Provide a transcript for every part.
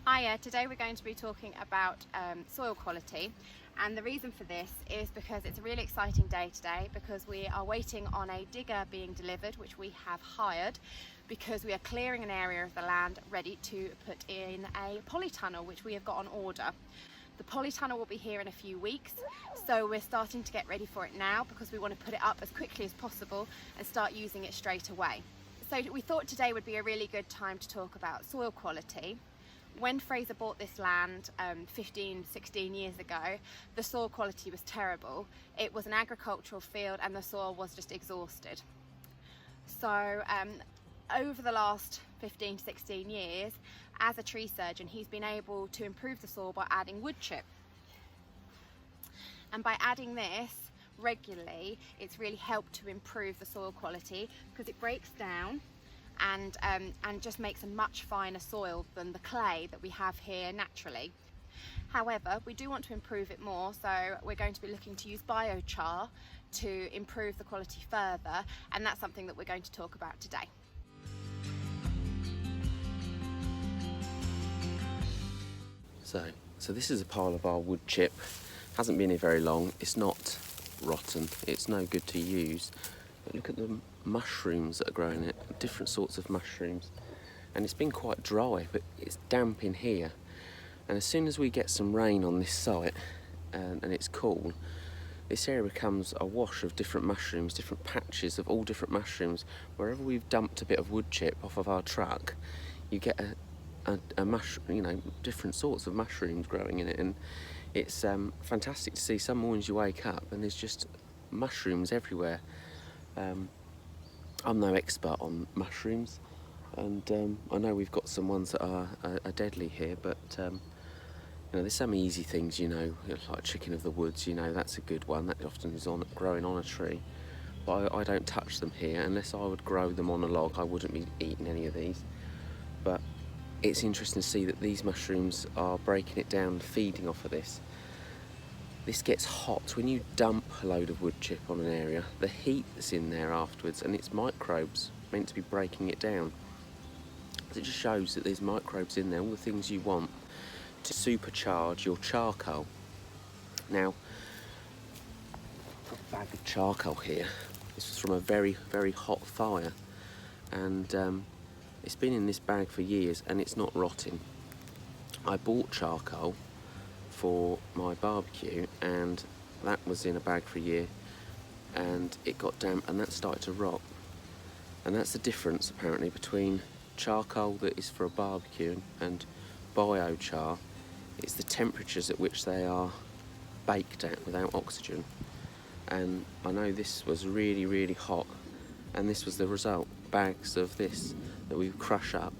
Hiya, today we're going to be talking about soil quality, and the reason for this is because it's a really exciting day today because we are waiting on a digger being delivered, which we have hired because we are clearing an area of the land ready to put in a polytunnel which we have got on order. The polytunnel will be here in a few weeks, so we're starting to get ready for it now because we want to put it up as quickly as possible and start using it straight away. So we thought today would be a really good time to talk about soil quality. When Fraser bought this land 16 years ago, the soil quality was terrible. It was an agricultural field and the soil was just exhausted. So over the last 16 years, as a tree surgeon, he's been able to improve the soil by adding wood chip. And by adding this regularly, it's really helped to improve the soil quality because it breaks down and just makes a much finer soil than the clay that we have here naturally. However, we do want to improve it more, so we're going to be looking to use biochar to improve the quality further, and that's something that we're going to talk about today. So this is a pile of our wood chip. Hasn't been here very long. It's not rotten. It's no good to use. But look at the mushrooms that are growing in it, different sorts of mushrooms. And it's been quite dry, but it's damp in here. And as soon as we get some rain on this site and it's cool, this area becomes a wash of different mushrooms, different patches of all different mushrooms. Wherever we've dumped a bit of wood chip off of our truck, you get a mushroom, different sorts of mushrooms growing in it. And it's fantastic to see. Some mornings you wake up and there's just mushrooms everywhere. I'm no expert on mushrooms, and I know we've got some ones that are deadly here, but there's some easy things, like chicken of the woods, that's a good one. That often is growing on a tree, but I don't touch them here. Unless I would grow them on a log, I wouldn't be eating any of these. But it's interesting to see that these mushrooms are breaking it down and feeding off of this. This gets hot. When you dump a load of wood chip on an area, the heat that's in there afterwards, and it's microbes meant to be breaking it down. It just shows that there's microbes in there, all the things you want to supercharge your charcoal. Now, I've got a bag of charcoal here. This was from a very, very hot fire, and it's been in this bag for years and it's not rotting. I bought charcoal for my barbecue and that was in a bag for a year and it got damp and that started to rot. And that's the difference apparently between charcoal that is for a barbecue and biochar. It's the temperatures at which they are baked at without oxygen. And I know this was really, really hot and this was the result. Bags of this that we crush up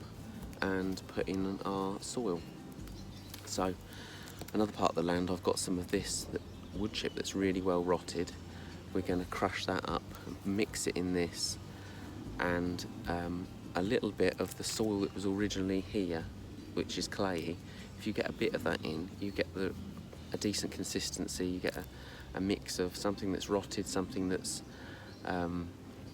and put in our soil. So another part of the land, I've got some of this wood chip that's really well rotted. We're going to crush that up, mix it in this, and a little bit of the soil that was originally here, which is clayey. If you get a bit of that in, you get a decent consistency. You get a mix of something that's rotted, something that's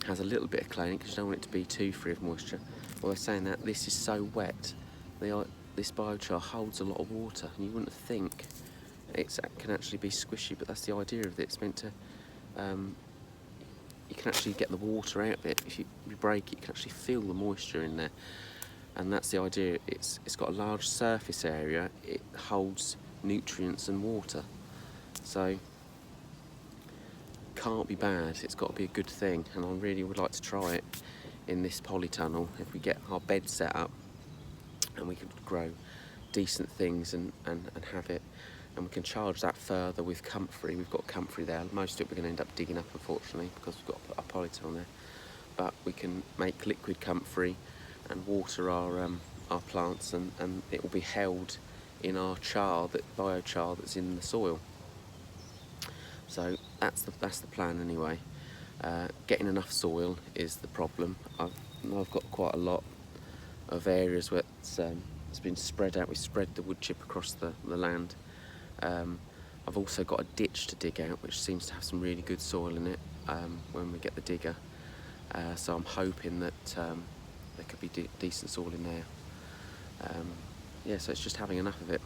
has a little bit of clay in it because you don't want it to be too free of moisture. Well, they're saying that this is so wet, this biochar holds a lot of water, and you wouldn't think it can actually be squishy, but that's the idea of it. It's meant to, you can actually get the water out of it. If you break it, you can actually feel the moisture in there, and that's the idea. It's got a large surface area, it holds nutrients and water, so can't be bad. It's got to be a good thing, and I really would like to try it in this polytunnel if we get our bed set up and we could grow decent things and have it, and we can charge that further with comfrey. We've got comfrey there. Most of it we're going to end up digging up, unfortunately, because we've got a polytunnel there, but we can make liquid comfrey and water our plants, and it will be held in our biochar that's in the soil. So that's the plan anyway. Getting enough soil is the problem. I've got quite a lot of areas where it's been spread out. We spread the wood chip across the land. I've also got a ditch to dig out, which seems to have some really good soil in it when we get the digger. So I'm hoping that there could be decent soil in there. yeah, so it's just having enough of it.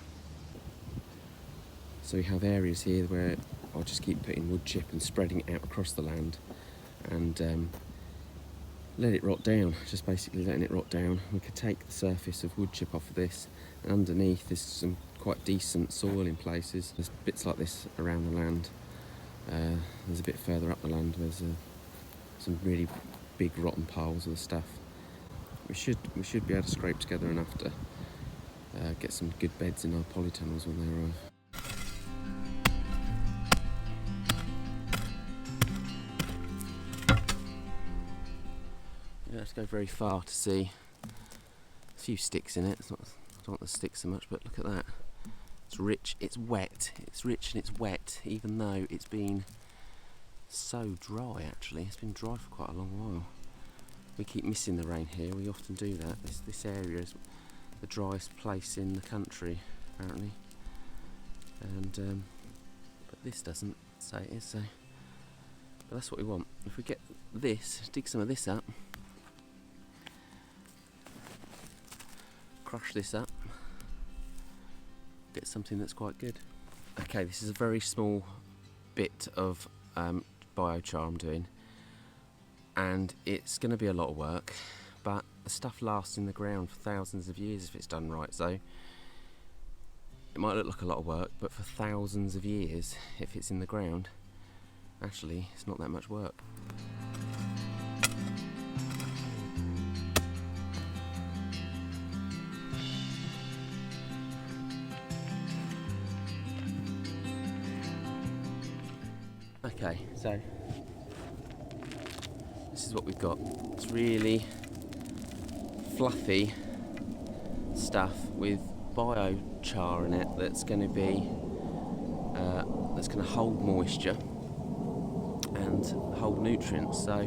So we have areas here where I'll just keep putting wood chip and spreading it out across the land, and let it rot down, just basically letting it rot down. We could take the surface of wood chip off of this, and underneath there's some quite decent soil in places. There's bits like this around the land. There's a bit further up the land where there's some really big rotten piles of the stuff. We should be able to scrape together enough to get some good beds in our polytunnels when they arrive. You don't have to go very far to see a few sticks in it. I don't want the sticks so much, but look at that. It's rich, it's wet, it's rich and it's wet, even though it's been so dry actually. It's been dry for quite a long while. We keep missing the rain here, we often do that. This area is the driest place in the country, apparently. And but this doesn't say it is, so. But that's what we want. If we get this, dig some of this up, crush this up, get something that's quite good. Okay, this is a very small bit of biochar I'm doing, and it's going to be a lot of work, but the stuff lasts in the ground for thousands of years if it's done right. So it might look like a lot of work, but for thousands of years, if it's in the ground, actually it's not that much work. Okay, so this is what we've got. It's really fluffy stuff with biochar in it that's going to be that's going to hold moisture and hold nutrients. So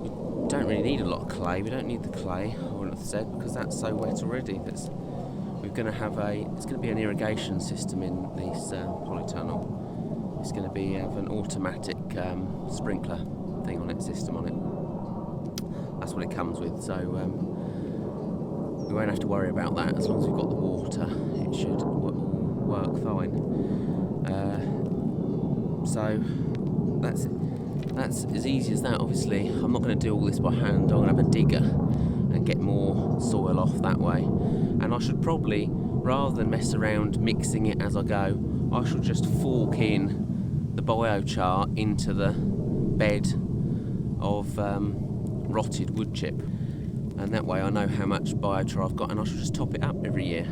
we don't really need a lot of clay. We don't need the clay, I wouldn't have said, because that's so wet already. We're going to have it's going to be an irrigation system in this polytunnel. It's going to have an automatic sprinkler thing on it, system on it. That's what it comes with, so we won't have to worry about that. As long as we've got the water, it should work fine. So that's as easy as that. Obviously, I'm not going to do all this by hand. I'm going to have a digger and get more soil off that way. And I should probably, rather than mess around mixing it as I go, I should just fork in the biochar into the bed of rotted wood chip, and that way I know how much biochar I've got, and I should just top it up every year.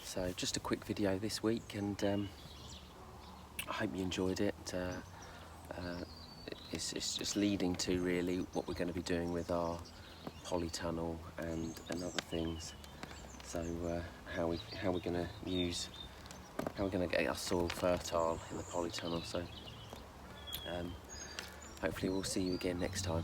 So just a quick video this week, and I hope you enjoyed it. It's just leading to really what we're going to be doing with our polytunnel and other things. So how we're going to get our soil fertile in the polytunnel. So hopefully we'll see you again next time.